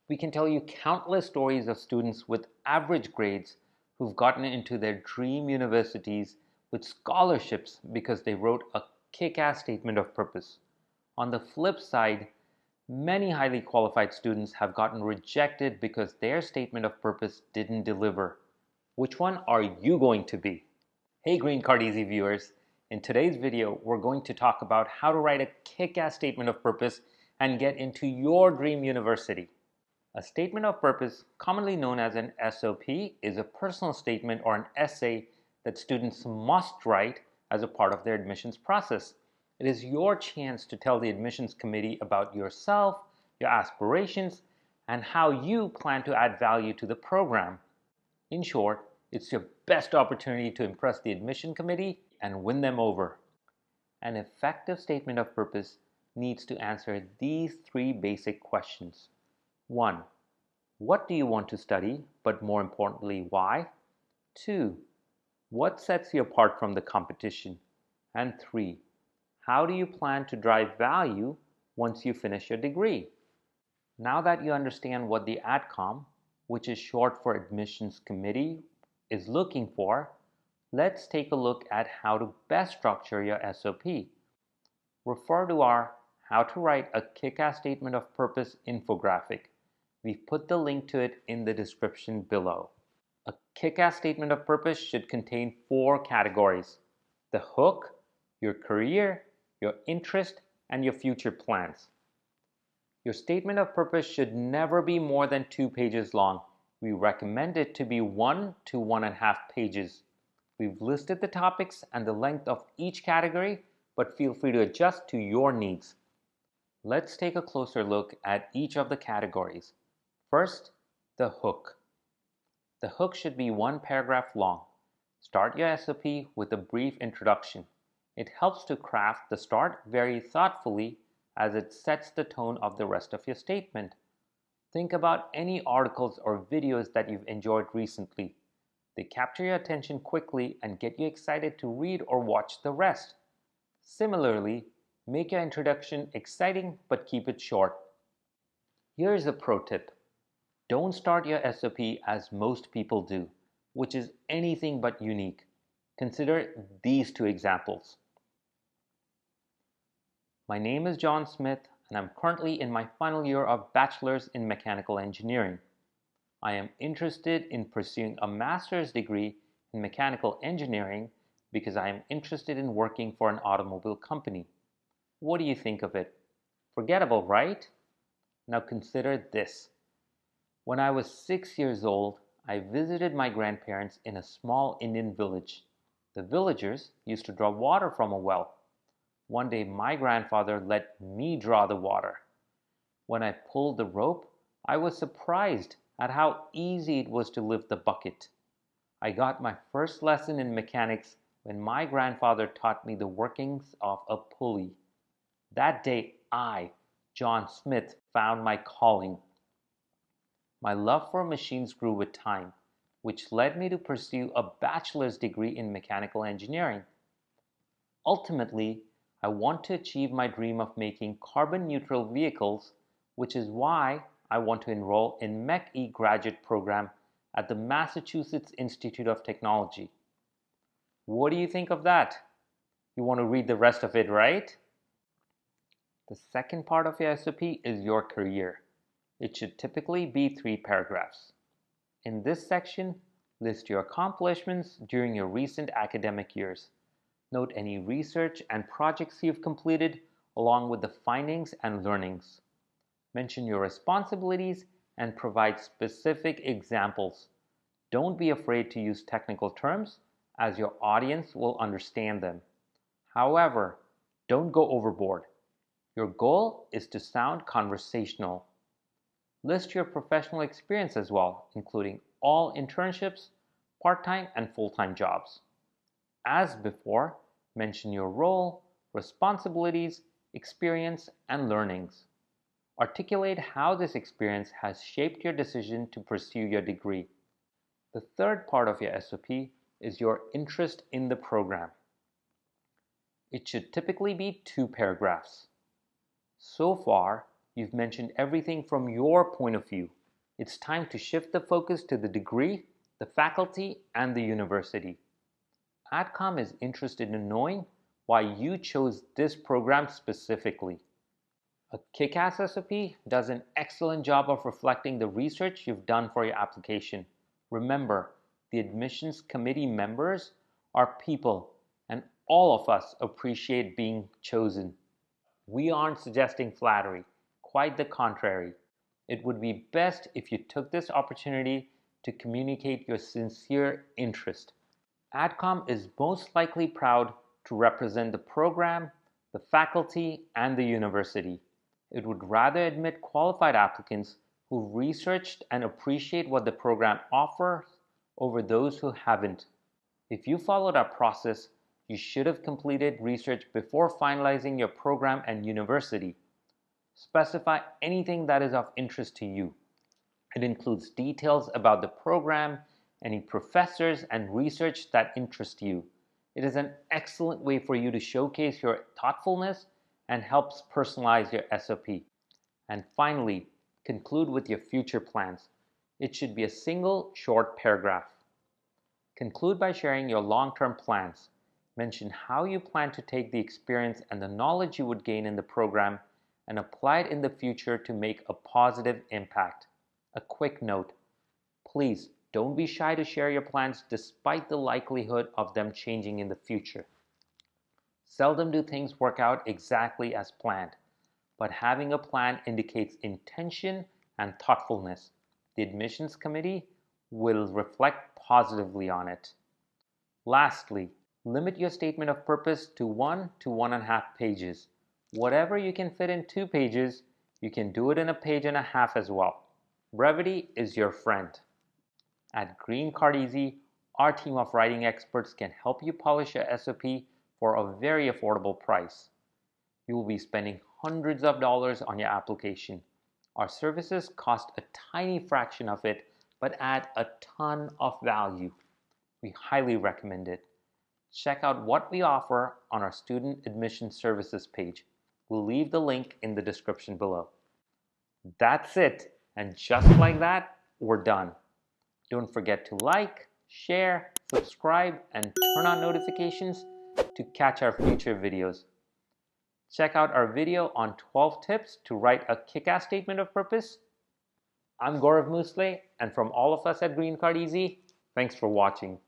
We can tell you countless stories of students with average grades who've gotten into their dream universities with scholarships because they wrote a kick-ass statement of purpose. On the flip side, many highly qualified students have gotten rejected because their statement of purpose didn't deliver. Which one are you going to be? Hey Green Card Easy viewers, in today's video we're going to talk about how to write a kick-ass statement of purpose and get into your dream university. A statement of purpose, commonly known as an SOP, is a personal statement or an essay that students must write as a part of their admissions process. It is your chance to tell the admissions committee about yourself, your aspirations, and how you plan to add value to the program. In short, it's your best opportunity to impress the admission committee and win them over. An effective statement of purpose needs to answer these three basic questions. 1. What do you want to study, but more importantly, why? 2. What sets you apart from the competition? And 3. How do you plan to drive value once you finish your degree? Now that you understand what the ADCOM, which is short for Admissions Committee, is looking for, let's take a look at how to best structure your SOP. Refer to our How to Write a Kick-Ass Statement of Purpose infographic. We've put the link to it in the description below. A kick-ass statement of purpose should contain 4 categories: the hook, your career, your interest, and your future plans. Your statement of purpose should never be more than 2 pages long. We recommend it to be 1 to 1.5 pages. We've listed the topics and the length of each category, but feel free to adjust to your needs. Let's take a closer look at each of the categories. First, the hook. The hook should be 1 paragraph long. Start your SOP with a brief introduction. It helps to craft the start very thoughtfully as it sets the tone of the rest of your statement. Think about any articles or videos that you've enjoyed recently. They capture your attention quickly and get you excited to read or watch the rest. Similarly, make your introduction exciting but keep it short. Here's a pro tip. Don't start your SOP as most people do, which is anything but unique. Consider these 2 examples. My name is John Smith and I'm currently in my final year of Bachelor's in Mechanical Engineering. I am interested in pursuing a master's degree in mechanical engineering because I am interested in working for an automobile company. What do you think of it? Forgettable, right? Now consider this. When I was 6 years old, I visited my grandparents in a small Indian village. The villagers used to draw water from a well. One day my grandfather let me draw the water. When I pulled the rope, I was surprised at how easy it was to lift the bucket. I got my first lesson in mechanics when my grandfather taught me the workings of a pulley. That day I, John Smith, found my calling. My love for machines grew with time, which led me to pursue a bachelor's degree in mechanical engineering. Ultimately, I want to achieve my dream of making carbon-neutral vehicles, which is why I want to enroll in MEC-E graduate program at the Massachusetts Institute of Technology. What do you think of that? You want to read the rest of it, right? The second part of your SOP is your career. It should typically be 3 paragraphs. In this section, list your accomplishments during your recent academic years. Note any research and projects you've completed, along with the findings and learnings. Mention your responsibilities and provide specific examples. Don't be afraid to use technical terms, as your audience will understand them. However, don't go overboard. Your goal is to sound conversational. List your professional experience as well, including all internships, part-time and full-time jobs. As before, mention your role, responsibilities, experience, and learnings. Articulate how this experience has shaped your decision to pursue your degree. The third part of your SOP is your interest in the program. It should typically be 2 paragraphs. So far, You've mentioned everything from your point of view. It's time to shift the focus to the degree, the faculty, and the university. AdCom is interested in knowing why you chose this program specifically. A kickass SOP does an excellent job of reflecting the research you've done for your application. Remember, the admissions committee members are people, and all of us appreciate being chosen. We aren't suggesting flattery, quite the contrary. It would be best if you took this opportunity to communicate your sincere interest. AdCom is most likely proud to represent the program, the faculty, and the university. It would rather admit qualified applicants who researched and appreciate what the program offers over those who haven't. If you followed our process, you should have completed research before finalizing your program and university. Specify anything that is of interest to you. It includes details about the program, any professors, and research that interest you. It is an excellent way for you to showcase your thoughtfulness and helps personalize your SOP. And finally, conclude with your future plans. It should be a single short paragraph. Conclude by sharing your long-term plans. Mention how you plan to take the experience and the knowledge you would gain in the program and apply it in the future to make a positive impact. A quick note, please don't be shy to share your plans despite the likelihood of them changing in the future. Seldom do things work out exactly as planned, but having a plan indicates intention and thoughtfulness. The admissions committee will reflect positively on it. Lastly, limit your statement of purpose to 1 to 1.5 pages. Whatever you can fit in 2 pages, you can do it in a page and a half as well. Brevity is your friend. At Green Card Easy, our team of writing experts can help you polish your SOP for a very affordable price. You will be spending hundreds of dollars on your application. Our services cost a tiny fraction of it, but add a ton of value. We highly recommend it. Check out what we offer on our student admission services page. We'll leave the link in the description below. That's it, and just like that, we're done. Don't forget to like, share, subscribe, and turn on notifications to catch our future videos. Check out our video on 12 tips to write a kick-ass statement of purpose. I'm Gaurav Musle, and from all of us at Green Card Easy, thanks for watching.